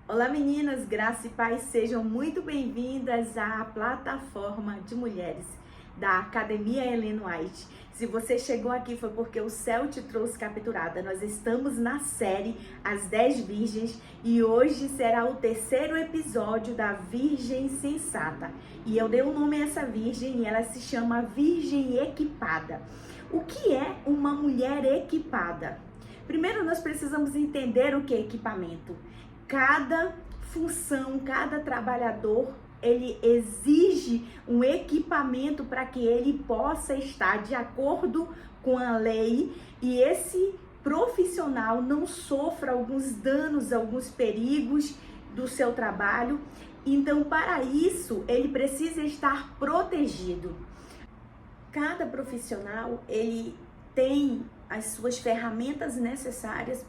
Olá meninas, graça e paz, sejam muito bem-vindas à plataforma de mulheres da Academia Ellen White. Se você chegou aqui foi porque o céu te trouxe capturada. Nós estamos na série As 10 Virgens e hoje será o terceiro episódio da Virgem Sensata. E eu dei o nome a essa virgem e ela se chama Virgem Equipada. O que é uma mulher equipada? Primeiro nós precisamos entender o que é equipamento. Cada função, cada trabalhador, ele exige um equipamento para que ele possa estar de acordo com a lei e esse profissional não sofra alguns danos, alguns perigos do seu trabalho. Então, para isso, ele precisa estar protegido. Cada profissional, ele tem as suas ferramentas necessárias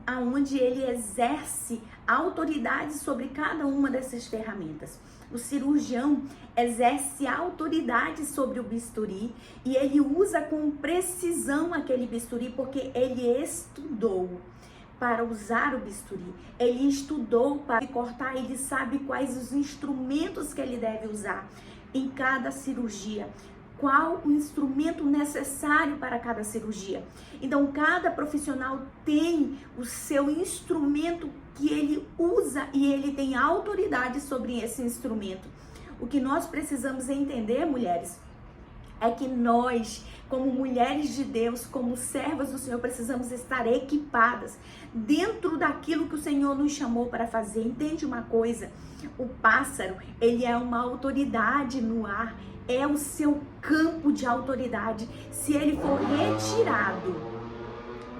aonde ele exerce autoridade sobre cada uma dessas ferramentas. O cirurgião exerce autoridade sobre o bisturi e ele usa com precisão aquele bisturi porque ele estudou para usar o bisturi. Ele estudou para cortar, ele sabe quais os instrumentos que ele deve usar em cada cirurgia. Qual o instrumento necessário para cada cirurgia. Então, cada profissional tem o seu instrumento que ele usa e ele tem autoridade sobre esse instrumento. O que nós precisamos entender, mulheres, é que nós, como mulheres de Deus, como servas do Senhor, precisamos estar equipadas dentro daquilo que o Senhor nos chamou para fazer. Entende uma coisa? O pássaro, ele é uma autoridade no ar, é o seu campo de autoridade. Se ele for retirado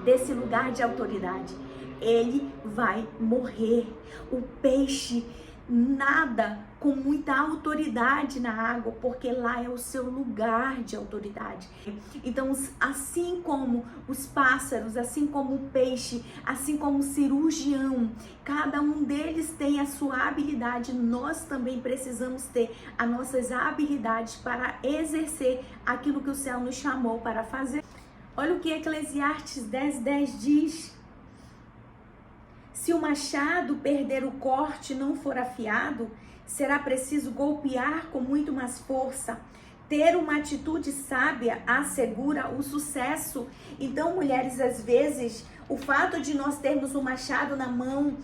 desse lugar de autoridade, ele vai morrer. O peixe nada com muita autoridade na água, porque lá é o seu lugar de autoridade. Então, assim como os pássaros, assim como o peixe, assim como o cirurgião, cada um deles tem a sua habilidade, nós também precisamos ter as nossas habilidades para exercer aquilo que o céu nos chamou para fazer. Olha o que Eclesiastes 10:10 diz. Se o machado perder o corte e não for afiado, será preciso golpear com muito mais força. Ter uma atitude sábia assegura o sucesso. Então, mulheres, às vezes, o fato de nós termos um machado na mão,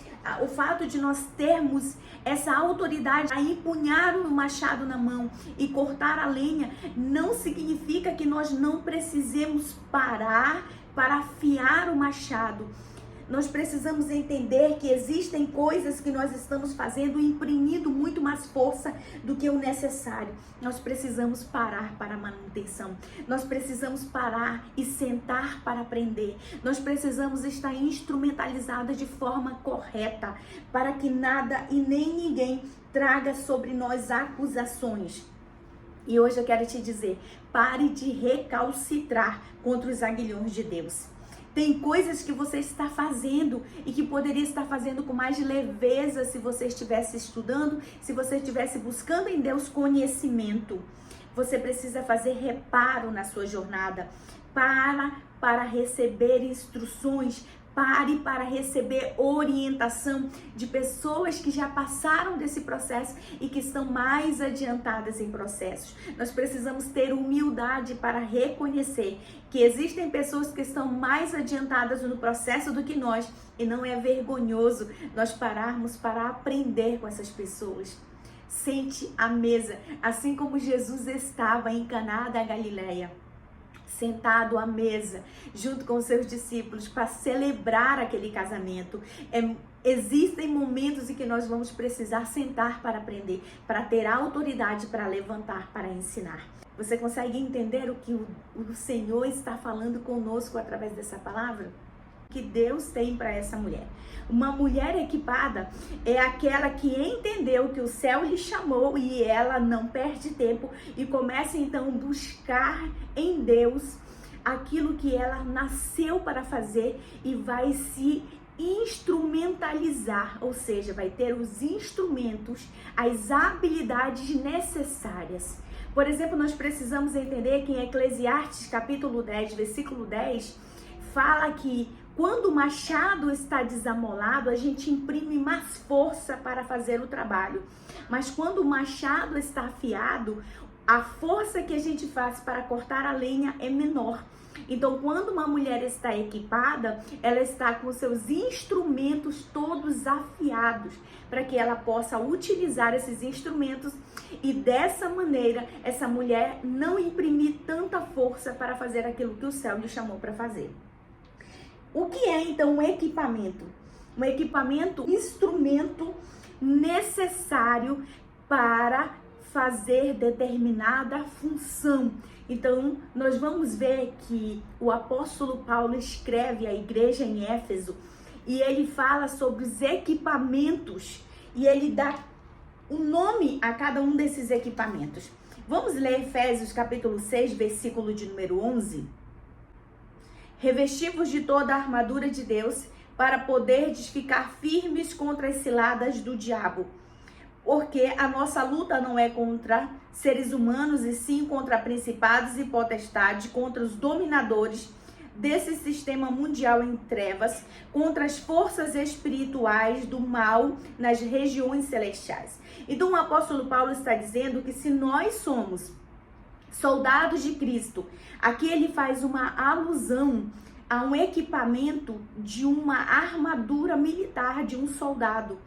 o fato de nós termos essa autoridade a empunhar o machado na mão e cortar a lenha, não significa que nós não precisemos parar para afiar o machado. Nós precisamos entender que existem coisas que nós estamos fazendo imprimindo muito mais força do que o necessário. Nós precisamos parar para a manutenção. Nós precisamos parar e sentar para aprender. Nós precisamos estar instrumentalizadas de forma correta para que nada e nem ninguém traga sobre nós acusações. E hoje eu quero te dizer, pare de recalcitrar contra os aguilhões de Deus. Tem coisas que você está fazendo e que poderia estar fazendo com mais leveza se você estivesse estudando, se você estivesse buscando em Deus conhecimento. Você precisa fazer reparo na sua jornada. Para receber instruções. Pare para receber orientação de pessoas que já passaram desse processo e que estão mais adiantadas em processos. Nós precisamos ter humildade para reconhecer que existem pessoas que estão mais adiantadas no processo do que nós e não é vergonhoso nós pararmos para aprender com essas pessoas. Sente à mesa, assim como Jesus estava em Caná da Galileia, sentado à mesa, junto com os seus discípulos, para celebrar aquele casamento. Existem momentos em que nós vamos precisar sentar para aprender, para ter autoridade para levantar, para ensinar. Você consegue entender o que o Senhor está falando conosco através dessa palavra? Que Deus tem para essa mulher. Uma mulher equipada é aquela que entendeu que o céu lhe chamou e ela não perde tempo e começa então a buscar em Deus aquilo que ela nasceu para fazer e vai se instrumentalizar, ou seja, vai ter os instrumentos, as habilidades necessárias. Por exemplo, nós precisamos entender que em Eclesiastes capítulo 10, versículo 10, fala que Quando o machado está desamolado, a gente imprime mais força para fazer o trabalho. Mas quando o machado está afiado, a força que a gente faz para cortar a lenha é menor. Então, quando uma mulher está equipada, ela está com seus instrumentos todos afiados, para que ela possa utilizar esses instrumentos e dessa maneira, essa mulher não imprimir tanta força para fazer aquilo que o céu lhe chamou para fazer. O que é então um equipamento? Um equipamento, instrumento necessário para fazer determinada função. Então, nós vamos ver que o apóstolo Paulo escreve à igreja em Éfeso e ele fala sobre os equipamentos e ele dá um nome a cada um desses equipamentos. Vamos ler Efésios capítulo 6, versículo de número 11. Revesti-vos de toda a armadura de Deus para poderdes ficar firmes contra as ciladas do diabo. Porque a nossa luta não é contra seres humanos, e sim contra principados e potestades, contra os dominadores desse sistema mundial em trevas, contra as forças espirituais do mal nas regiões celestiais. Então o apóstolo Paulo está dizendo que se nós somos soldados de Cristo, aqui ele faz uma alusão a um equipamento de uma armadura militar de um soldado.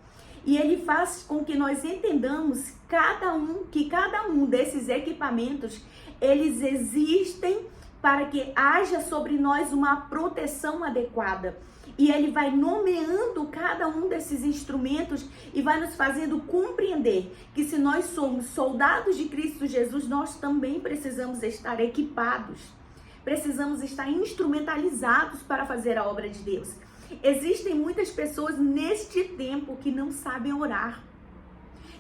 E ele faz com que nós entendamos que cada um desses equipamentos, eles existem para que haja sobre nós uma proteção adequada. E ele vai nomeando cada um desses instrumentos e vai nos fazendo compreender que se nós somos soldados de Cristo Jesus, nós também precisamos estar equipados. Precisamos estar instrumentalizados para fazer a obra de Deus. Existem muitas pessoas neste tempo que não sabem orar,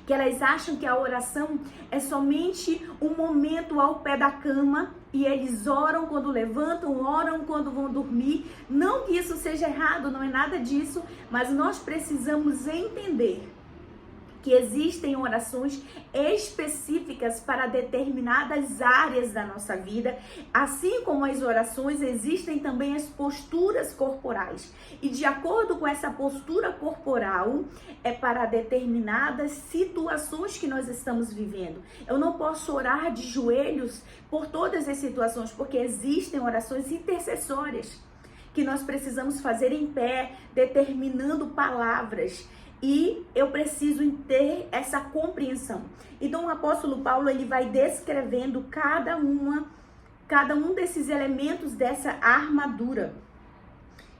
que elas acham que a oração é somente um momento ao pé da cama e eles oram quando levantam, oram quando vão dormir. Não que isso seja errado, não é nada disso, mas nós precisamos entender que existem orações específicas para determinadas áreas da nossa vida, assim como as orações, existem também as posturas corporais. E de acordo com essa postura corporal, é para determinadas situações que nós estamos vivendo. Eu não posso orar de joelhos por todas as situações, porque existem orações intercessórias que nós precisamos fazer em pé, determinando palavras. E eu preciso ter essa compreensão. Então o apóstolo Paulo, ele vai descrevendo cada um desses elementos dessa armadura.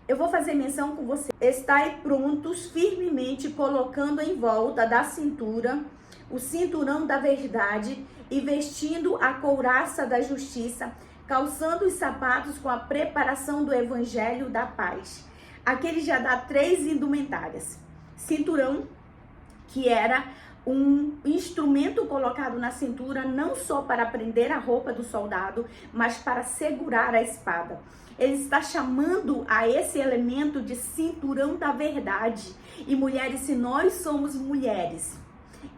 Eu vou fazer menção com você. Estai prontos firmemente, colocando em volta da cintura o cinturão da verdade e vestindo a couraça da justiça, calçando os sapatos com a preparação do evangelho da paz. Aqui ele já dá 3 indumentárias. Cinturão, que era um instrumento colocado na cintura não só para prender a roupa do soldado, mas para segurar a espada. Ele está chamando a esse elemento de cinturão da verdade. E mulheres, se nós somos mulheres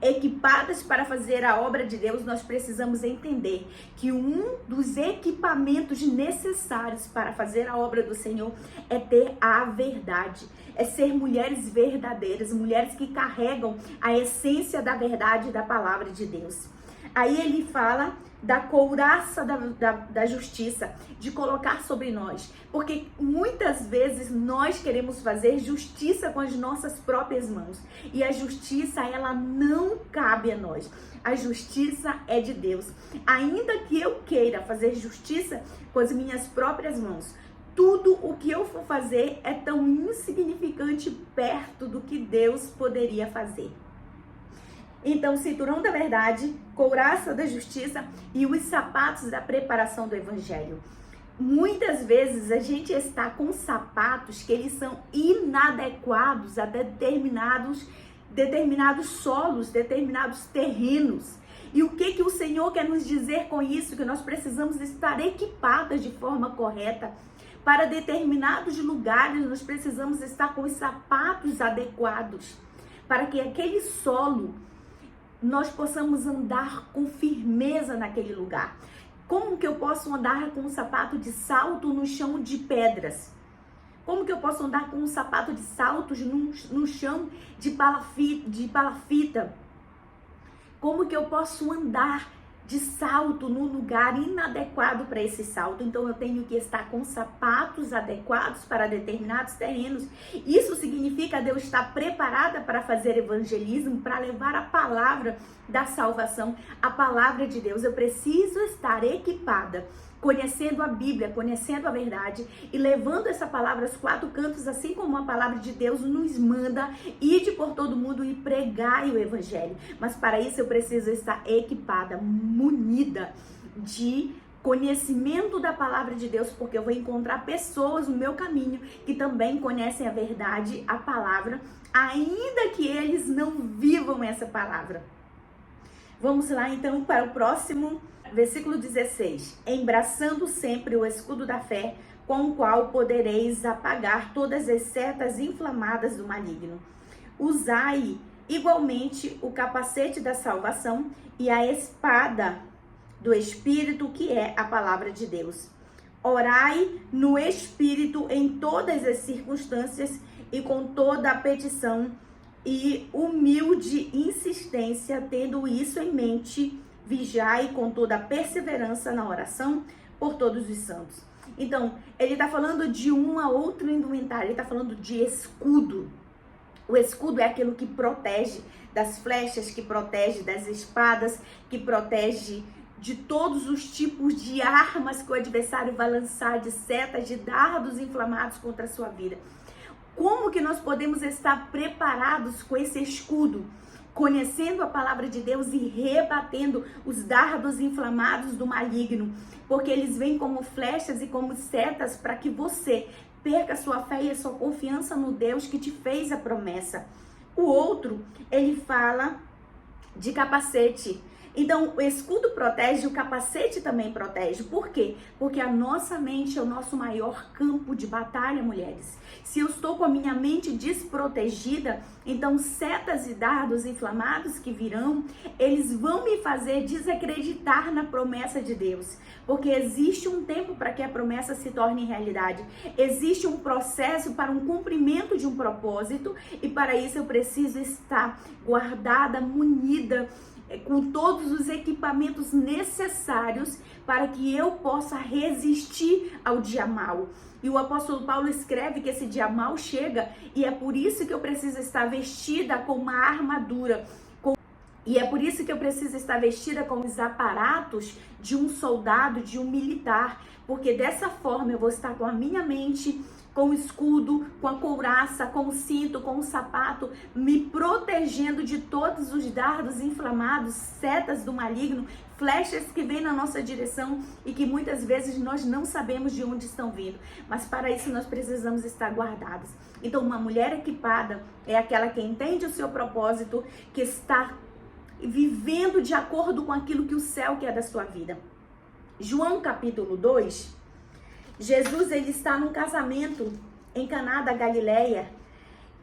equipadas para fazer a obra de Deus, nós precisamos entender que um dos equipamentos necessários para fazer a obra do Senhor é ter a verdade, é ser mulheres verdadeiras, mulheres que carregam a essência da verdade da palavra de Deus. Aí ele fala da couraça da justiça, de colocar sobre nós, porque muitas vezes nós queremos fazer justiça com as nossas próprias mãos, e a justiça, ela não cabe a nós. A justiça é de Deus. Ainda que eu queira fazer justiça com as minhas próprias mãos, tudo o que eu for fazer é tão insignificante perto do que Deus poderia fazer. Então, cinturão da verdade, couraça da justiça e os sapatos da preparação do evangelho. Muitas vezes a gente está com sapatos que eles são inadequados a determinados solos, determinados terrenos. E o que o Senhor quer nos dizer com isso? Que nós precisamos estar equipadas de forma correta. Para determinados lugares, nós precisamos estar com os sapatos adequados, para que aquele solo nós possamos andar com firmeza naquele lugar. Como que eu posso andar com um sapato de salto no chão de pedras? Como que eu posso andar com um sapato de saltos no chão de palafita? Como que eu posso andar de salto num lugar inadequado para esse salto? Então eu tenho que estar com sapatos adequados para determinados terrenos. Isso significa eu estar preparada para fazer evangelismo, para levar a palavra da salvação, a palavra de Deus. Eu preciso estar equipada, conhecendo a Bíblia, conhecendo a verdade e levando essa palavra aos quatro cantos, assim como a palavra de Deus nos manda, ide por todo mundo e pregai o evangelho. Mas para isso eu preciso estar equipada, munida de conhecimento da palavra de Deus, porque eu vou encontrar pessoas no meu caminho que também conhecem a verdade, a palavra, ainda que eles não vivam essa palavra. Vamos lá então para o próximo versículo 16. Embraçando sempre o escudo da fé, com o qual podereis apagar todas as setas inflamadas do maligno. Usai igualmente o capacete da salvação e a espada do Espírito, que é a palavra de Deus. Orai no Espírito em todas as circunstâncias e com toda a petição e humilde insistência, tendo isso em mente, vigiai com toda a perseverança na oração por todos os santos. Então, ele está falando de uma outra indumentária, ele está falando de escudo. O escudo é aquilo que protege das flechas, que protege das espadas, que protege de todos os tipos de armas que o adversário vai lançar, de setas, de dardos inflamados contra a sua vida. Como que nós podemos estar preparados com esse escudo? Conhecendo a palavra de Deus e rebatendo os dardos inflamados do maligno, porque eles vêm como flechas e como setas para que você perca a sua fé e a sua confiança no Deus que te fez a promessa. O outro, ele fala de capacete. Então, o escudo protege, o capacete também protege. Por quê? Porque a nossa mente é o nosso maior campo de batalha, mulheres. Se eu estou com a minha mente desprotegida, então setas e dardos inflamados que virão, eles vão me fazer desacreditar na promessa de Deus. Porque existe um tempo para que a promessa se torne realidade. Existe um processo para um cumprimento de um propósito e para isso eu preciso estar guardada, munida, com todos os equipamentos necessários para que eu possa resistir ao dia mau. E o apóstolo Paulo escreve que esse dia mau chega e é por isso que eu preciso estar vestida com uma armadura. E é por isso que eu preciso estar vestida com os aparatos de um soldado, de um militar. Porque dessa forma eu vou estar com a minha mente, com o escudo, com a couraça, com o cinto, com o sapato, me protegendo de todos os dardos inflamados, setas do maligno, flechas que vêm na nossa direção e que muitas vezes nós não sabemos de onde estão vindo. Mas para isso nós precisamos estar guardados. Então uma mulher equipada é aquela que entende o seu propósito, que está vivendo de acordo com aquilo que o céu quer da sua vida. João capítulo 2, Jesus ele está num casamento em Caná da Galileia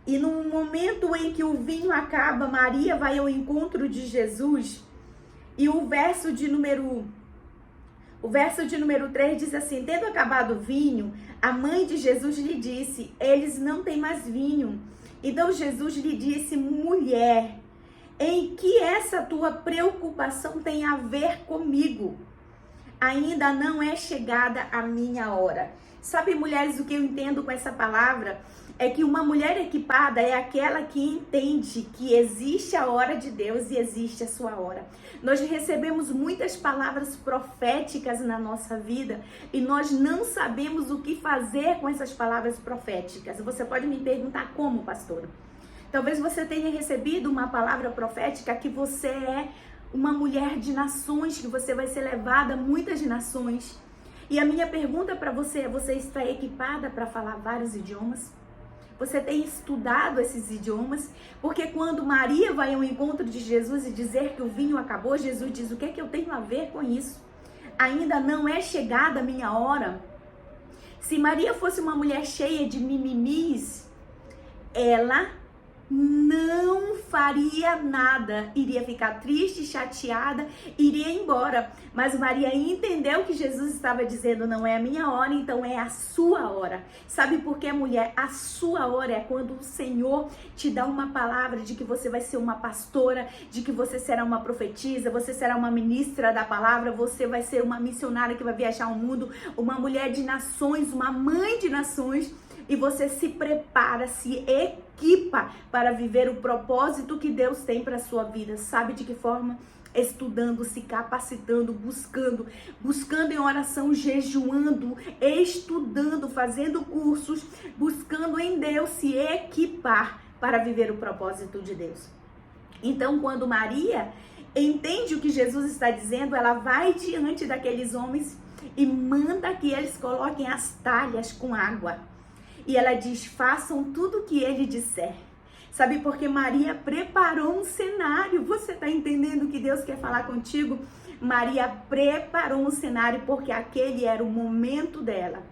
e no momento em que o vinho acaba, Maria vai ao encontro de Jesus e o verso de número 3 diz assim: tendo acabado o vinho, a mãe de Jesus lhe disse, eles não têm mais vinho. Então Jesus lhe disse, mulher, em que essa tua preocupação tem a ver comigo? Ainda não é chegada a minha hora. Sabe, mulheres, o que eu entendo com essa palavra? É que uma mulher equipada é aquela que entende que existe a hora de Deus e existe a sua hora. Nós recebemos muitas palavras proféticas na nossa vida e nós não sabemos o que fazer com essas palavras proféticas. Você pode me perguntar como, pastora? Talvez você tenha recebido uma palavra profética que você é uma mulher de nações, que você vai ser levada a muitas nações. E a minha pergunta para você é: você está equipada para falar vários idiomas? Você tem estudado esses idiomas? Porque quando Maria vai ao encontro de Jesus e dizer que o vinho acabou, Jesus diz: o que é que eu tenho a ver com isso? Ainda não é chegada a minha hora. Se Maria fosse uma mulher cheia de mimimis, ela não faria nada, iria ficar triste, chateada, iria embora. Mas Maria entendeu que Jesus estava dizendo, não é a minha hora, então é a sua hora. Sabe por quê, mulher? A sua hora é quando o Senhor te dá uma palavra de que você vai ser uma pastora, de que você será uma profetisa, você será uma ministra da palavra, você vai ser uma missionária que vai viajar ao mundo, uma mulher de nações, uma mãe de nações, e você se prepara, se equipa para viver o propósito que Deus tem para a sua vida. Sabe de que forma? Estudando, se capacitando, buscando em oração, jejuando, estudando, fazendo cursos, buscando em Deus se equipar para viver o propósito de Deus. Então, quando Maria entende o que Jesus está dizendo, ela vai diante daqueles homens e manda que eles coloquem as talhas com água. E ela diz, façam tudo o que ele disser. Sabe, porque Maria preparou um cenário. Você está entendendo o que Deus quer falar contigo? Maria preparou um cenário porque aquele era o momento dela.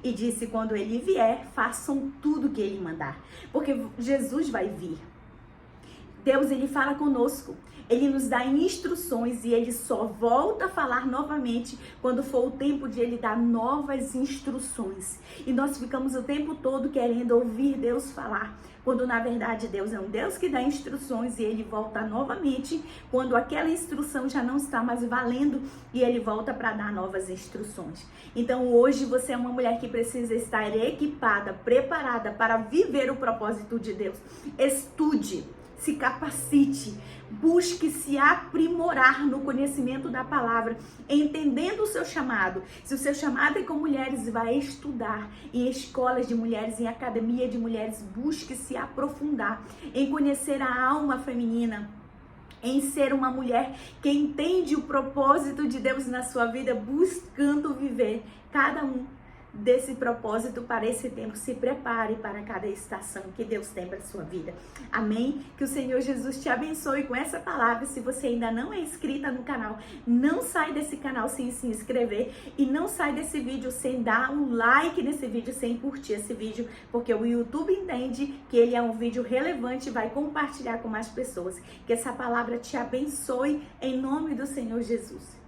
E disse, quando ele vier, façam tudo o que ele mandar. Porque Jesus vai vir. Deus, ele fala conosco. Ele nos dá instruções e ele só volta a falar novamente quando for o tempo de ele dar novas instruções. E nós ficamos o tempo todo querendo ouvir Deus falar, quando na verdade Deus é um Deus que dá instruções e ele volta novamente quando aquela instrução já não está mais valendo e ele volta para dar novas instruções. Então hoje você é uma mulher que precisa estar equipada, preparada para viver o propósito de Deus. Estude. Se capacite, busque se aprimorar no conhecimento da palavra, entendendo o seu chamado. Se o seu chamado é com mulheres, vai estudar em escolas de mulheres, em academia de mulheres, busque se aprofundar em conhecer a alma feminina, em ser uma mulher que entende o propósito de Deus na sua vida, buscando viver cada um desse propósito para esse tempo. Se prepare para cada estação que Deus tem para a sua vida. Amém? Que o Senhor Jesus te abençoe com essa palavra. Se você ainda não é inscrita no canal, não sai desse canal sem se inscrever e não sai desse vídeo sem dar um like nesse vídeo, sem curtir esse vídeo, porque o YouTube entende que ele é um vídeo relevante e vai compartilhar com mais pessoas. Que essa palavra te abençoe em nome do Senhor Jesus.